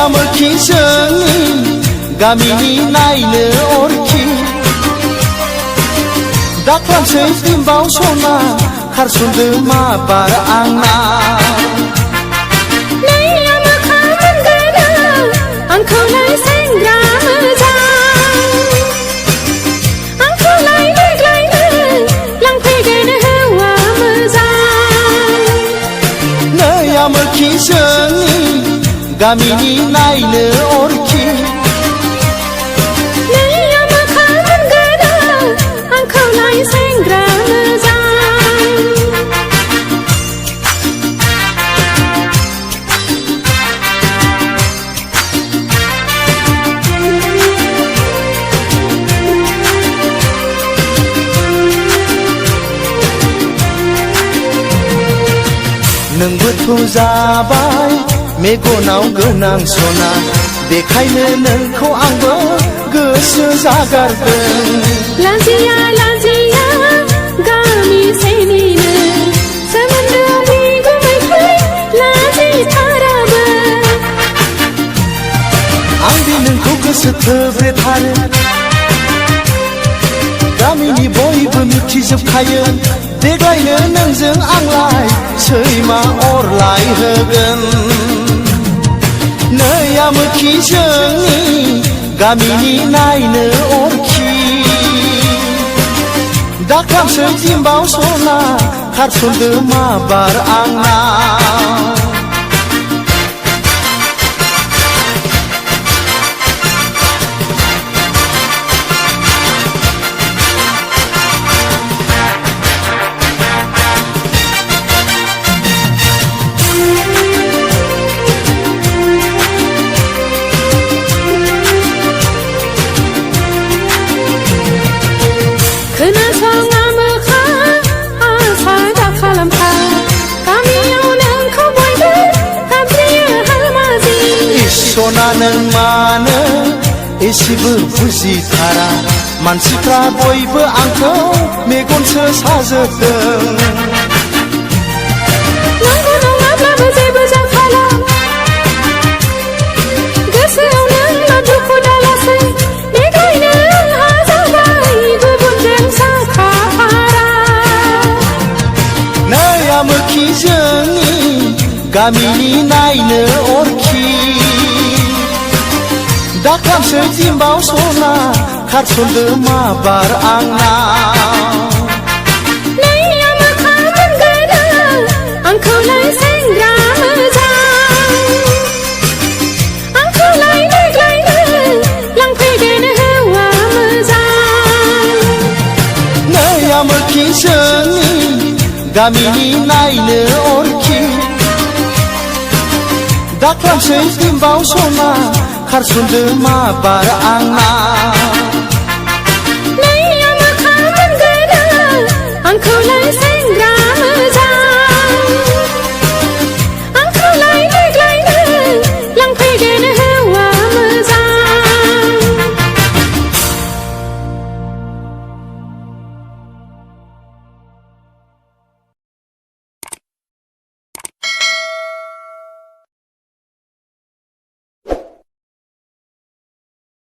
आमोखि जोंनि गामिनि नायनो अरखि दाख्लामसै बिम्बाव सना खारसनदो माबार आंना आंखौलाय सेंग्रा मोजां आंखौलाय देग्लायनो लांफैगोन हौवा मोजां नै आमोखि जोंनि गामिनि नायनो अरखि नै आमोखा मोनगोन आंखौलाय सेंग्रा मोजां नोंबोथ' जाबाय मेगनाव गोनां सना बेखायनो नोंखौ आंबो गोसो जागारदों लाजिया लाजिया गामि सेनिनो सोमोन्दोआव बिगुमैखै लाजिथाराबो आंदि नोंखौ गोसो थोब्रेथारो गामिनि बयबो मिथिजोबखायो देग्लायनो नोंजों आंलाय सैमा अरलाय होगोन नै आमोखि जोंनि गामिनि नायनो अरखि दाख्लामसै बिम्बाव सना खारसनदो माबार आंना खोनासं आमोखा आसा दाखालामखा गामियाव नोंखौ बयबो गाबज्रियो हालमाजि सना नों मानो एसेबो बुजिथारा मानसिफ्रा बयबो आंखौ मेगनसो साजोबदों नंगौ नङाब्लाबो जेबो जाखाला गोसोआव नोंना दुखु दालासै देग्लायनो आंहा जाबाय गुबुनजों साखाफारा नै आमोखि जोंनि गामिनि नायनो अरखि दाख्लामसै बिम्बाव सना खारसनदो माबार आंना नै आमोखा मोनगोन आंखौलाय सेंग्रा मोजां आंखौलाय देग्लायनो लांफैगोन हौवा मोजां नै आमोखि जोंनि गामिनि नायनो अरखि दाख्लामसै बिम्बाव सना खारसनदो माबार आंना नै आमोखा मोनगोन आंखौलाय